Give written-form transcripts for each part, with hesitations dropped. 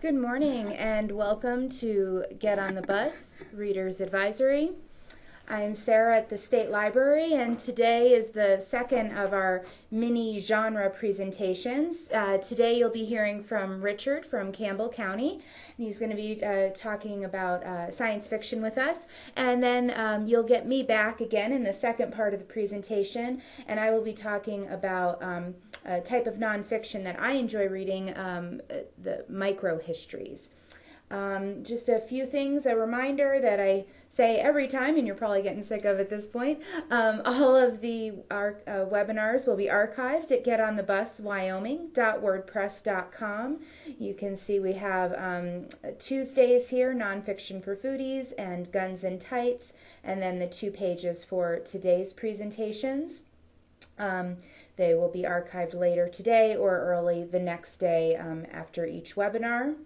Good morning and welcome to Get on the Bus, Reader's Advisory. I'm Sarah at the State Library, and today is the second of our mini genre presentations. Today you'll be hearing from Richard from Campbell County, and he's going to be talking about science fiction with us. And then you'll get me back again in the second part of the presentation, and I will be talking about a type of nonfiction that I enjoy reading, the microhistories. Just a few things, a reminder that I say every time, and you're probably getting sick of at this point. All of our webinars will be archived at getonthebuswyoming.wordpress.com. You can see we have Tuesdays here, Nonfiction for Foodies and Guns and Tights, and then the 2 pages for today's presentations. They will be archived later today or early the next day after each webinar.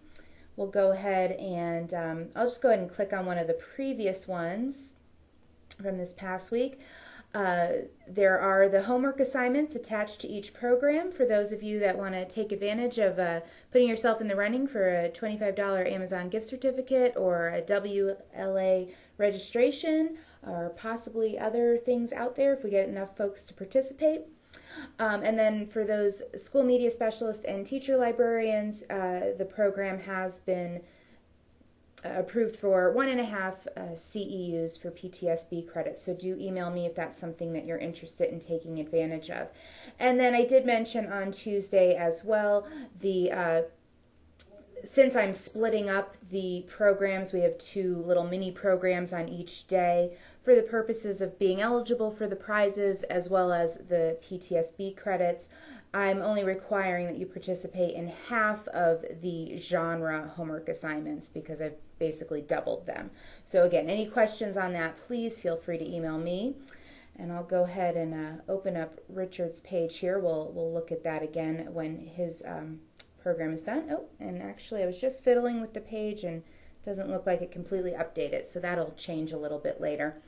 We'll go ahead and I'll just go ahead and click on one of the previous ones from this past week. There are the homework assignments attached to each program for those of you that want to take advantage of putting yourself in the running for a $25 Amazon gift certificate or a WLA registration, or possibly other things out there if we get enough folks to participate. And then for those school media specialists and teacher librarians, the program has been approved for 1.5 CEUs for PTSB credits. So do email me if that's something that you're interested in taking advantage of. And then I did mention on Tuesday as well, since I'm splitting up the programs, we have 2 little mini programs on each day for the purposes of being eligible for the prizes as well as the PTSB credits. I'm only requiring that you participate in half of the genre homework assignments because I've basically doubled them. So again, any questions on that, please feel free to email me. And I'll go ahead and open up Richard's page here. We'll look at that again when his program is done. Oh, and actually I was just fiddling with the page and it doesn't look like it completely updated, so that'll change a little bit later.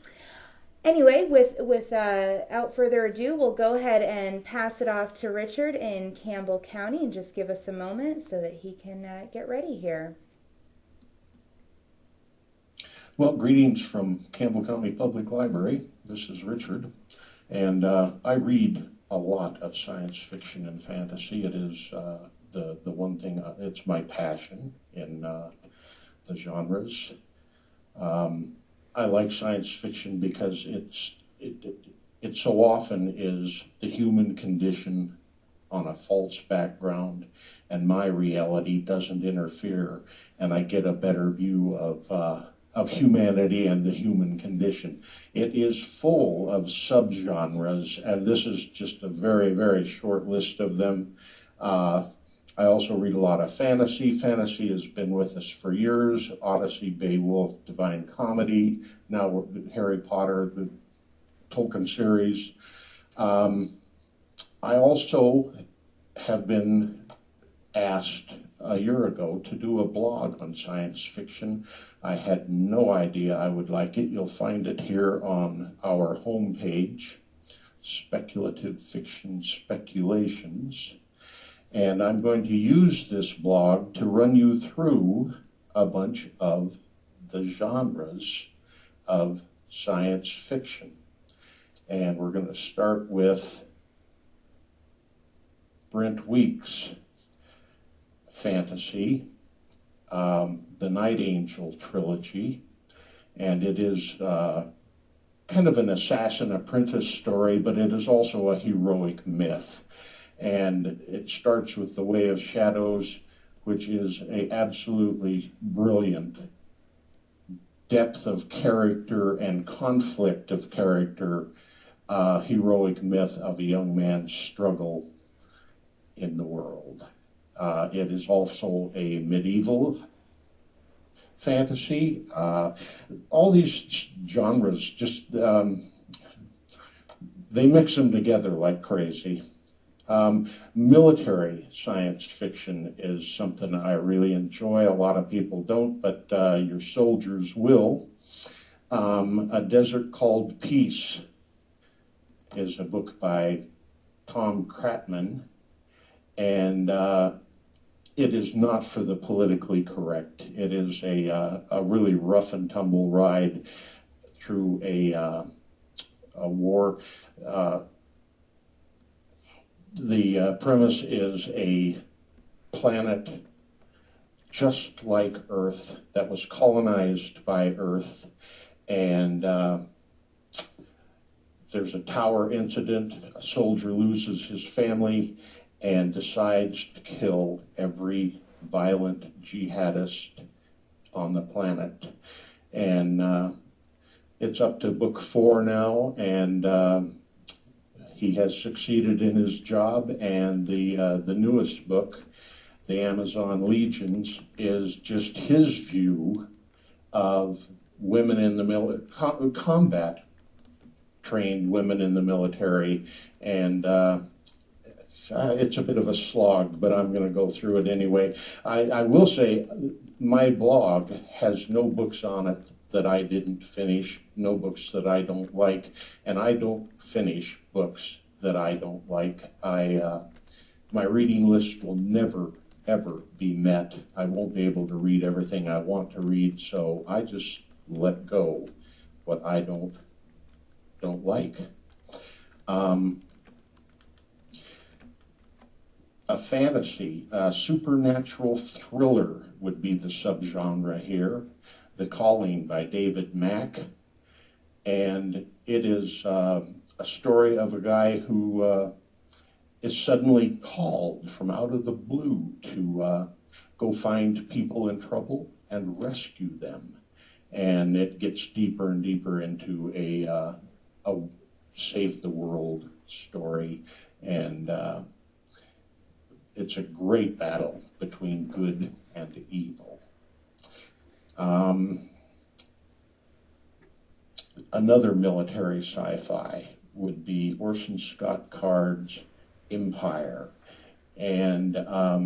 Anyway, without further ado, we'll go ahead and pass it off to Richard in Campbell County and just give us a moment so that he can get ready here. Well, greetings from Campbell County Public Library. This is Richard, and I read a lot of science fiction and fantasy. It is the one thing, it's my passion in the genres. I like science fiction because it so often is the human condition on a false background, and my reality doesn't interfere, and I get a better view of humanity and the human condition. It is full of subgenres, and this is just a very, very short list of them. I also read a lot of fantasy. Fantasy has been with us for years. Odyssey, Beowulf, Divine Comedy, now Harry Potter, the Tolkien series. I also have been asked a year ago to do a blog on science fiction. I had no idea I would like it. You'll find it here on our homepage, Speculative Fiction Speculations. And I'm going to use this blog to run you through a bunch of the genres of science fiction. And we're going to start with Brent Weeks' fantasy, the Night Angel trilogy. And it is kind of an assassin apprentice story, but it is also a heroic myth. And it starts with The Way of Shadows, which is an absolutely brilliant depth of character and conflict of character, heroic myth of a young man's struggle in the world. It is also a medieval fantasy. All these genres, just they mix them together like crazy. Military science fiction is something I really enjoy. A lot of people don't, but your soldiers will. A Desert Called Peace is a book by Tom Kratman, and it is not for the politically correct. It is a really rough and tumble ride through a war. The premise is a planet just like Earth that was colonized by Earth, and there's a tower incident. A soldier loses his family and decides to kill every violent jihadist on the planet. And it's up to book 4 now, and he has succeeded in his job. And the newest book, The Amazon Legions, is just his view of women in the combat trained women in the military, and it's a bit of a slog, but I'm going to go through it anyway. I will say my blog has no books on it that I didn't finish, no books that I don't like, and I don't finish books that I don't like. My reading list will never, ever be met. I won't be able to read everything I want to read, so I just let go what I don't like. A fantasy, a supernatural thriller would be the subgenre here. The Calling by David Mack. And it is a story of a guy who is suddenly called from out of the blue to go find people in trouble and rescue them. And it gets deeper and deeper into a save the world story, and it's a great battle between good and evil. Another military sci-fi would be Orson Scott Card's Empire, and I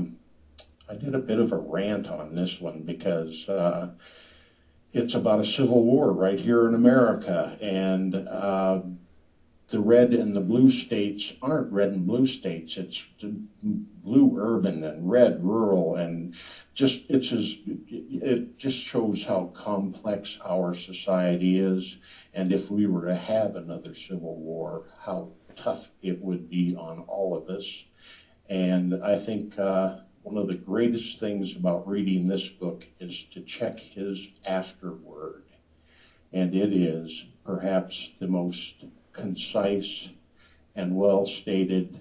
did a bit of a rant on this one because it's about a civil war right here in America, and the red and the blue states aren't red and blue states. It's blue urban and red rural, and it just shows how complex our society is. And if we were to have another civil war, how tough it would be on all of us. And I think one of the greatest things about reading this book is to check his afterword. And it is perhaps the most concise and well-stated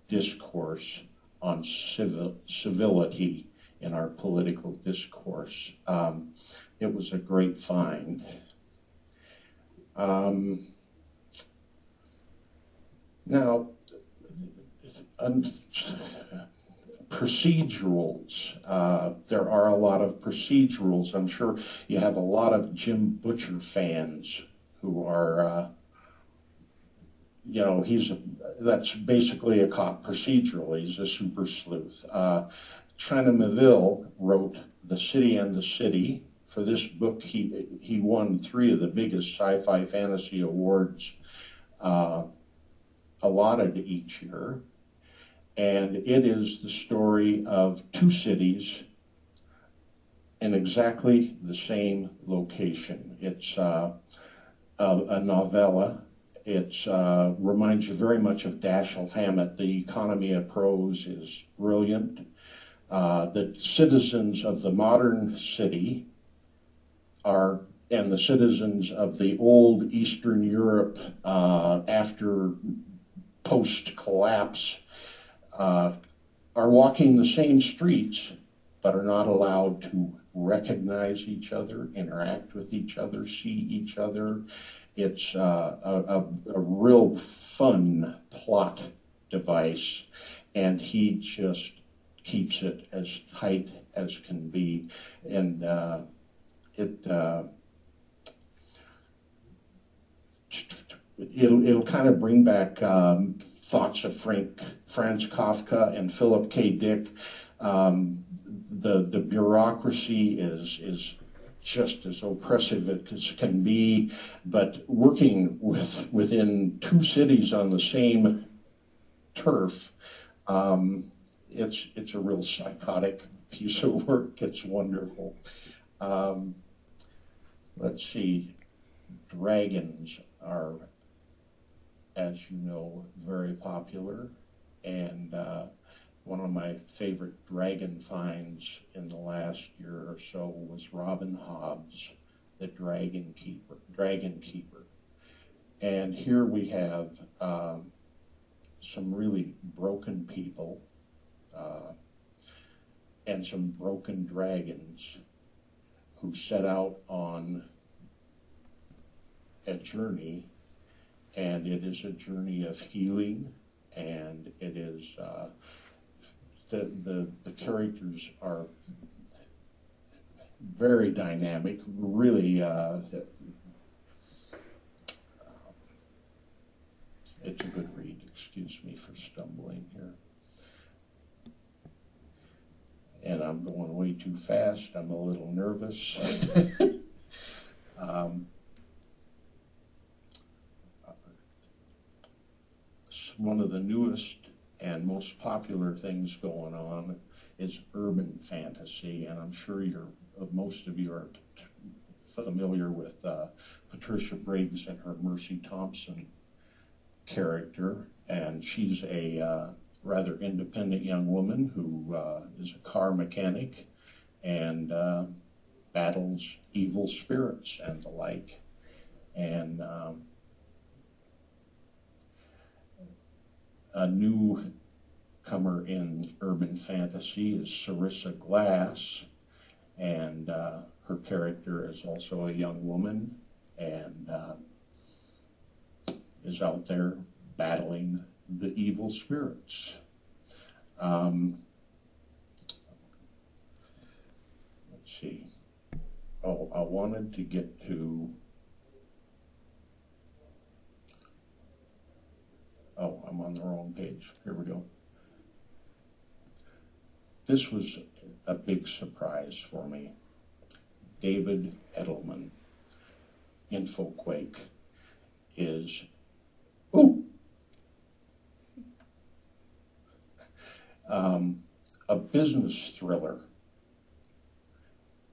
discourse on civility in our political discourse. It was a great find. Now, procedurals. There are a lot of procedurals. I'm sure you have a lot of Jim Butcher fans who are, that's basically a cop procedural. He's a super sleuth. China Miéville wrote The City and the City. For this book, he won 3 of the biggest sci-fi fantasy awards allotted each year. And it is the story of 2 cities in exactly the same location. It's a novella. It reminds you very much of Dashiell Hammett. The economy of prose is brilliant. The citizens of the modern city and the citizens of the old Eastern Europe after post-collapse are walking the same streets, but are not allowed to recognize each other, interact with each other, see each other. It's a real fun plot device, and he just keeps it as tight as can be. And it'll kind of bring back thoughts of Franz Kafka and Philip K. Dick. The bureaucracy is just as oppressive as can be, but working within 2 cities on the same turf, it's a real psychotic piece of work. It's wonderful. Um, let's see, dragons are, as you know, very popular, and one of my favorite dragon finds in the last year or so was Robin Hobbs, the Dragon Keeper. And here we have some really broken people and some broken dragons who set out on a journey, and it is a journey of healing, and it is the characters are very dynamic, really. It's a good read. Excuse me for stumbling here. And I'm going way too fast. I'm a little nervous. One of the newest and most popular things going on is urban fantasy, and I'm sure most of you are familiar with Patricia Briggs and her Mercy Thompson character, and she's a rather independent young woman who is a car mechanic and battles evil spirits and the like. And a newcomer in urban fantasy is Sarissa Glass, and her character is also a young woman and is out there battling the evil spirits. Let's see. Oh, I wanted to get to. Oh, I'm on the wrong page. Here we go. This was a big surprise for me. David Edelman, Quake, is a business thriller,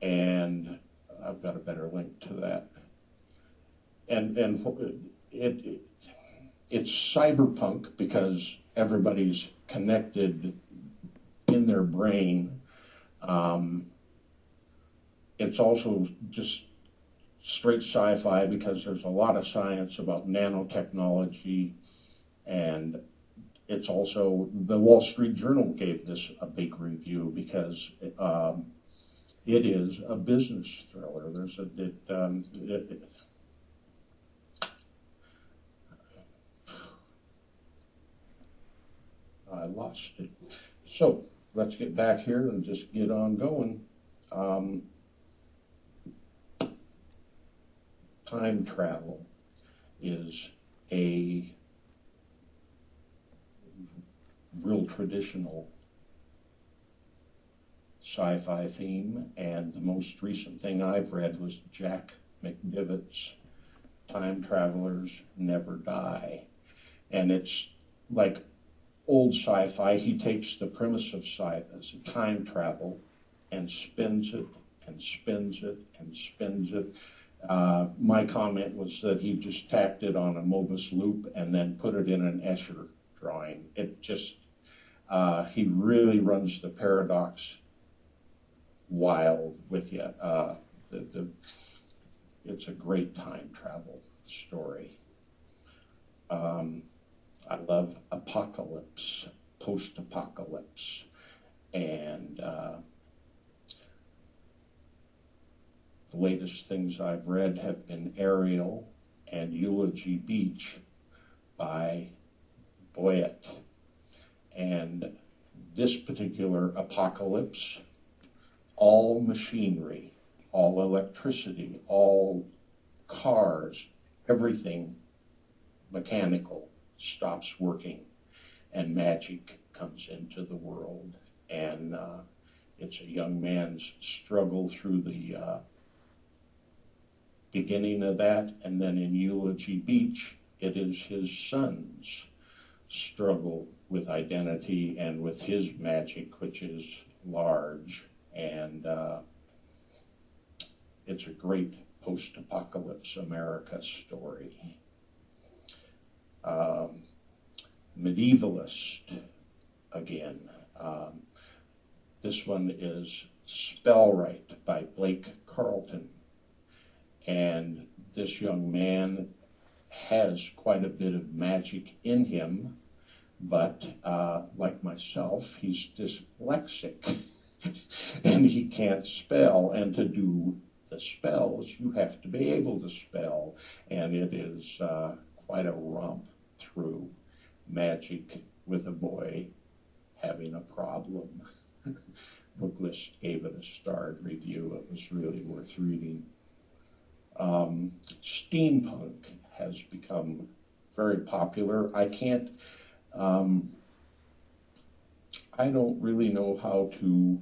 and I've got a better link to that. And it's cyberpunk because everybody's connected in their brain. It's also just straight sci-fi because there's a lot of science about nanotechnology, and it's also, the Wall Street Journal gave this a big review because it is a business thriller. I lost it. So let's get back here and just get on going. Time travel is a real traditional sci-fi theme, and the most recent thing I've read was Jack McDivitt's Time Travelers Never Die. And it's like old sci-fi. He takes the premise of time travel and spins it and spins it and spins it. My comment was that he just tacked it on a Mobius loop and then put it in an Escher drawing. It just, he really runs the paradox wild with you. It's a great time travel story. I love apocalypse, post-apocalypse, and the latest things I've read have been Ariel and Eulogy Beach by Boyett. And this particular apocalypse, all machinery, all electricity, all cars, everything mechanical stops working, and magic comes into the world. And it's a young man's struggle through the beginning of that, and then in Eulogy Beach, it is his son's struggle with identity and with his magic, which is large, and it's a great post-apocalypse America story. Medievalist, again. This one is Spellwright by Blake Carlton. And this young man has quite a bit of magic in him, but like myself, he's dyslexic and he can't spell. And to do the spells, you have to be able to spell. And it is quite a romp through magic with a boy having a problem. Booklist gave it a starred review. It was really worth reading. Steampunk has become very popular. I don't really know how to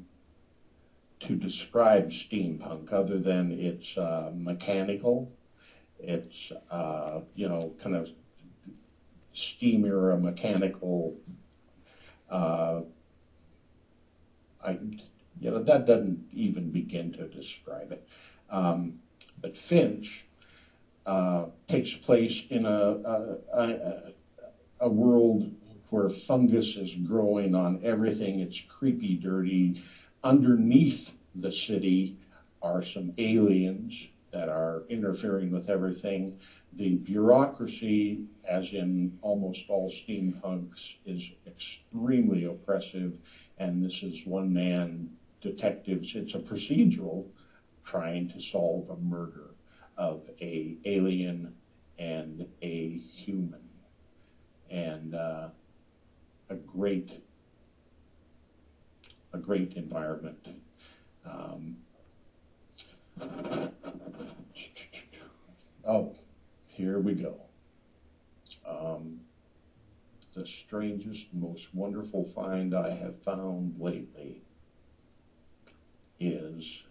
describe steampunk other than it's mechanical. It's kind of steam era mechanical. That doesn't even begin to describe it. But Finch takes place in a world where fungus is growing on everything. It's creepy, dirty. Underneath the city are some aliens that are interfering with everything. The bureaucracy, as in almost all steampunks, is extremely oppressive, and this is one-man detectives. It's a procedural trying to solve a murder of a alien and a human, and a great environment. Oh, here we go. The strangest, most wonderful find I have found lately is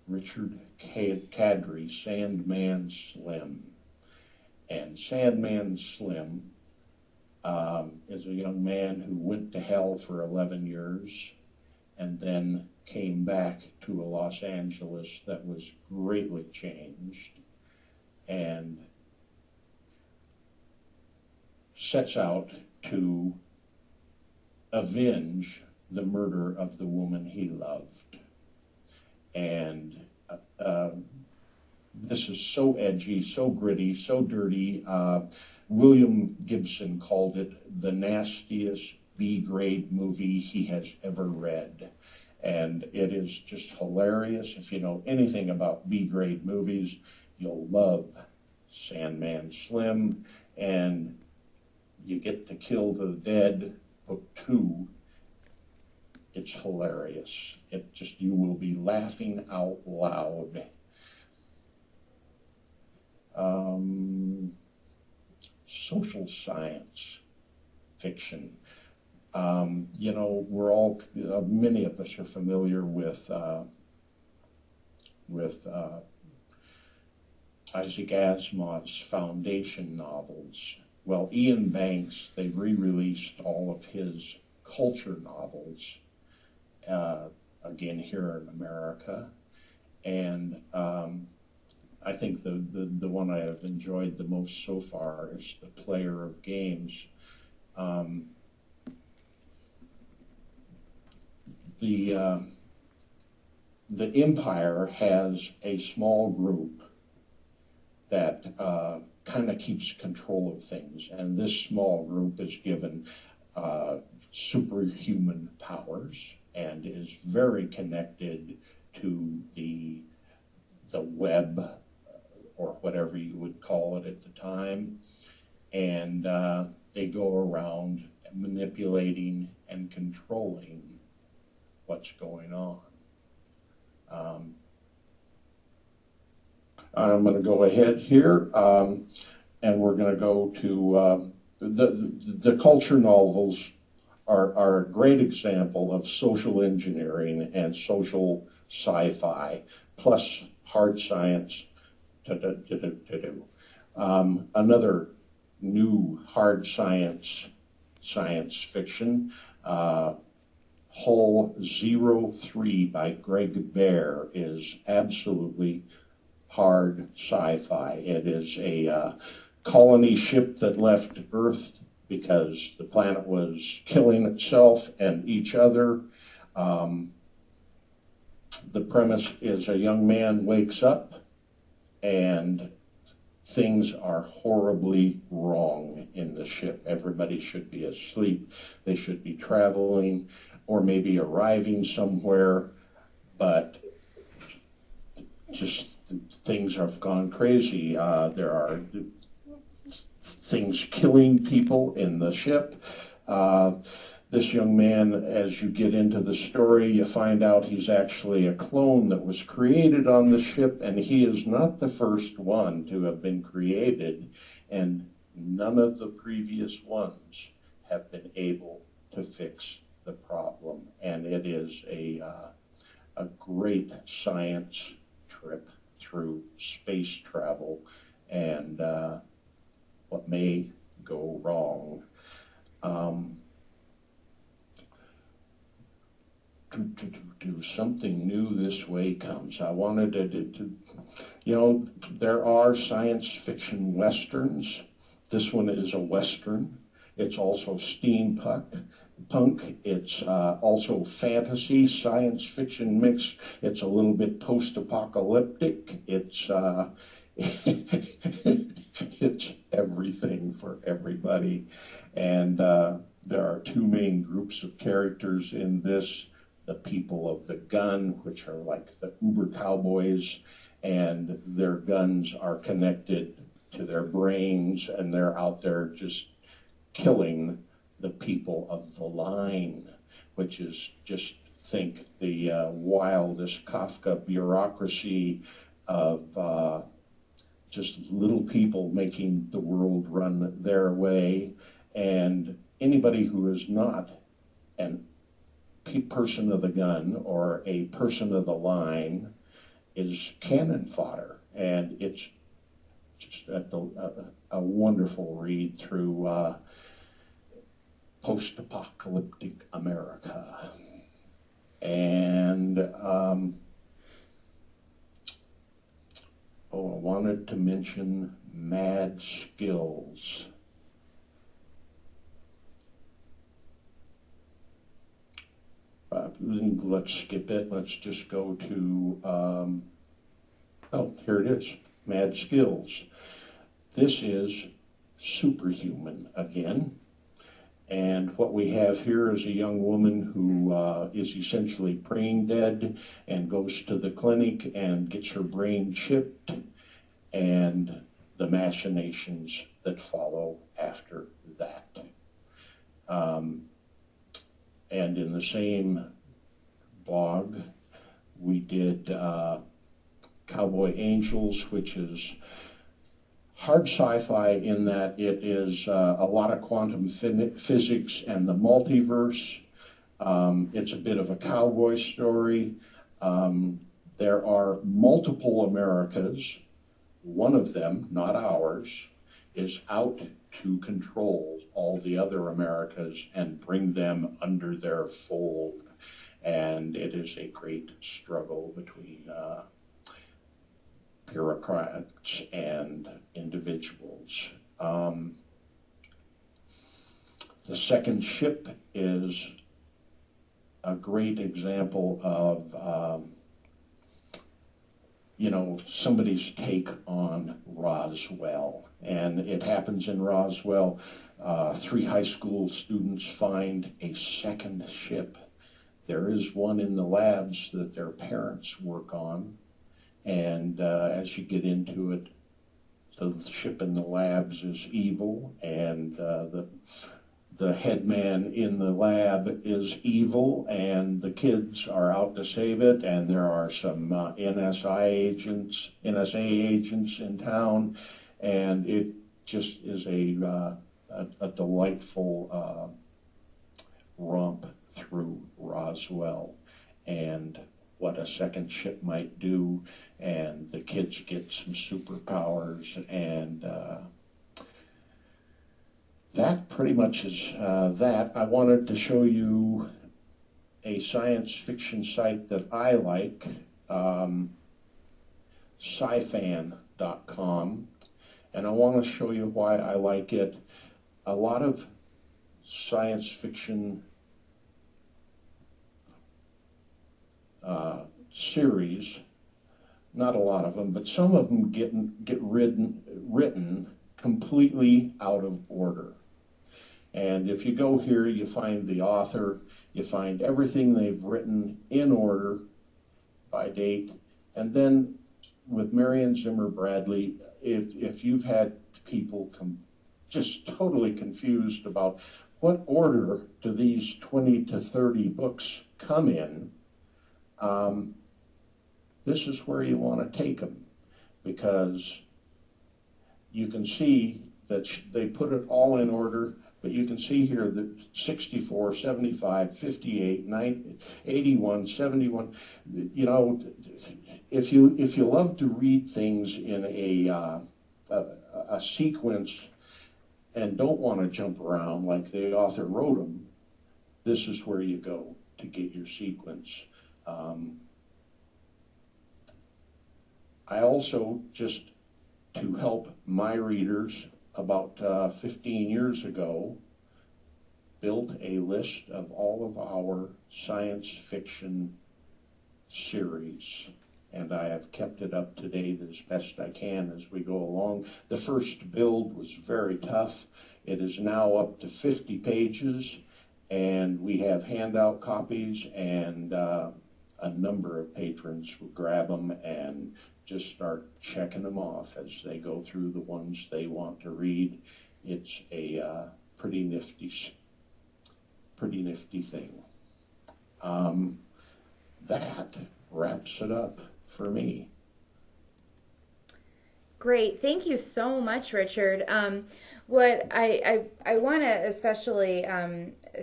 Richard Kadri's Sandman Slim. And Sandman Slim is a young man who went to hell for 11 years and then came back to a Los Angeles that was greatly changed and sets out to avenge the murder of the woman he loved. And this is so edgy, so gritty, so dirty. William Gibson called it the nastiest B-grade movie he has ever read. And it is just hilarious. If you know anything about B-grade movies, you'll love Sandman Slim. And you get to kill the dead, book 2. It's hilarious. You will be laughing out loud. Social science fiction. We're all, many of us are familiar with Isaac Asimov's Foundation novels. Well, Ian Banks, they've re-released all of his culture novels, again here in America. And I think the one I have enjoyed the most so far is The Player of Games. The Empire has a small group that kind of keeps control of things, and this small group is given superhuman powers and is very connected to the web, or whatever you would call it at the time, and they go around manipulating and controlling what's going on. I'm going to go ahead here, and we're going to go to the culture novels are a great example of social engineering and social sci-fi, plus hard science to do. Another new hard science fiction, Hull 03 by Greg Bear, is absolutely hard sci-fi. It is a colony ship that left Earth because the planet was killing itself and each other. The premise is a young man wakes up and things are horribly wrong in the ship. Everybody should be asleep. They should be traveling or maybe arriving somewhere, but just things have gone crazy. There are things killing people in the ship. This young man, as you get into the story, you find out he's actually a clone that was created on the ship, and he is not the first one to have been created, and none of the previous ones have been able to fix the problem. And it is a great science trip through space travel and what may go wrong. To something new this way comes. I wanted to, you know, there are science fiction westerns. This one is a western. It's also steampunk. It's also fantasy, science fiction mix. It's a little bit post-apocalyptic. It's it's everything for everybody. And there are two main groups of characters in this. The people of the gun, which are like the uber cowboys, and their guns are connected to their brains, and they're out there just killing the people of the line, which is just think the wildest Kafka bureaucracy of just little people making the world run their way, and anybody who is not an person of the gun or a person of the line is cannon fodder. And it's just a wonderful read through post-apocalyptic America. And I wanted to mention Mad Skills. Let's skip it. Let's just go to, oh, here it is, Mad Skills. This is superhuman again. And what we have here is a young woman who is essentially brain dead and goes to the clinic and gets her brain chipped, and the machinations that follow after that. And in the same blog, we did Cowboy Angels, which is hard sci-fi in that it is a lot of quantum physics and the multiverse. It's a bit of a cowboy story. There are multiple Americas. One of them, not ours, is out to control all the other Americas and bring them under their fold. And it is a great struggle between bureaucrats and individuals. The second ship is a great example of somebody's take on Roswell. And it happens in Roswell. 3 high school students find a second ship. There is one in the labs that their parents work on. And as you get into it, the ship in the labs is evil, and the head man in the lab is evil, and the kids are out to save it, and there are some NSA agents in town, and it just is a delightful romp through Roswell. And what a second ship might do, and the kids get some superpowers, and that pretty much is that. I wanted to show you a science fiction site that I like, sci-fan.com, and I want to show you why I like it. A lot of science fiction series, not a lot of them, but some of them get written completely out of order. And if you go here, you find the author, you find everything they've written in order by date. And then with Marion Zimmer Bradley, if you've had people just totally confused about what order do these 20 to 30 books come in, this is where you want to take them, because you can see that they put it all in order, but you can see here that 64, 75, 58, 90, 81, 71, you know, if you love to read things in a sequence and don't want to jump around like the author wrote them, this is where you go to get your sequence. I also, just to help my readers, about 15 years ago, built a list of all of our science fiction series, and I have kept it up to date as best I can as we go along. The first build was very tough. It is now up to 50 pages, and we have handout copies, and a number of patrons will grab them and just start checking them off as they go through the ones they want to read. It's a pretty nifty thing. That wraps it up for me. Great. Thank you so much, Richard. What I want to especially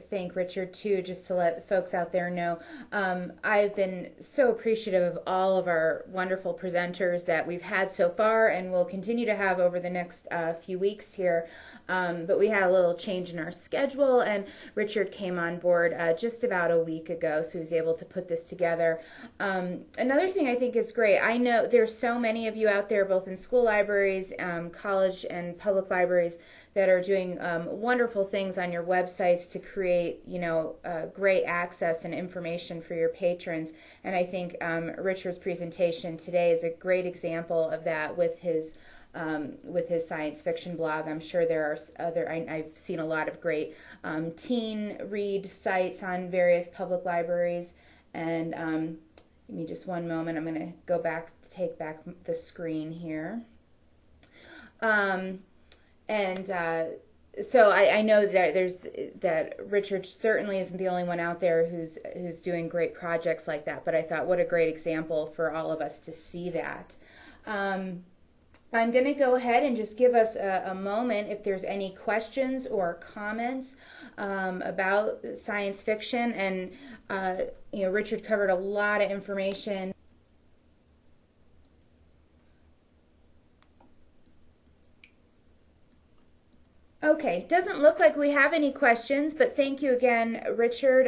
thank Richard too, just to let folks out there know, I've been so appreciative of all of our wonderful presenters that we've had so far and will continue to have over the next few weeks here. But we had a little change in our schedule, and Richard came on board just about a week ago, so he was able to put this together. Another thing I think is great, I know there's so many of you out there, both in school libraries, college and public libraries, that are doing wonderful things on your websites to create, great access and information for your patrons. And I think Richard's presentation today is a great example of that with his science fiction blog. I'm sure there are other, I've seen a lot of great teen read sites on various public libraries. And give me just one moment. I'm going to go back, take back the screen here. So I know that Richard certainly isn't the only one out there who's doing great projects like that, but I thought what a great example for all of us to see that. I'm going to go ahead and just give us a moment if there's any questions or comments about science fiction. And Richard covered a lot of information. Okay, doesn't look like we have any questions, but thank you again, Richard.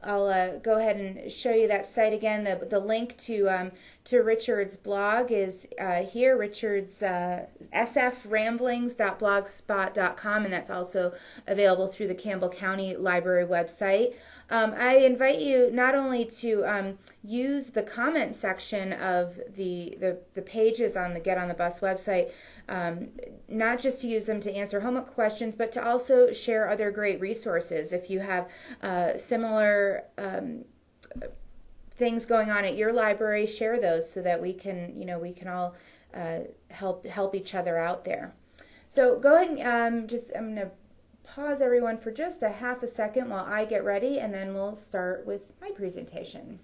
I'll go ahead and show you that site again. The link to Richard's blog is here, Richard's sframblings.blogspot.com, and that's also available through the Campbell County Library website. I invite you not only to use the comment section of the pages on the Get on the Bus website, not just to use them to answer homework questions, but to also share other great resources. If you have similar things going on at your library, share those so that we can all help each other out there. So go ahead and I'm going to pause everyone for just a half a second while I get ready, and then we'll start with my presentation.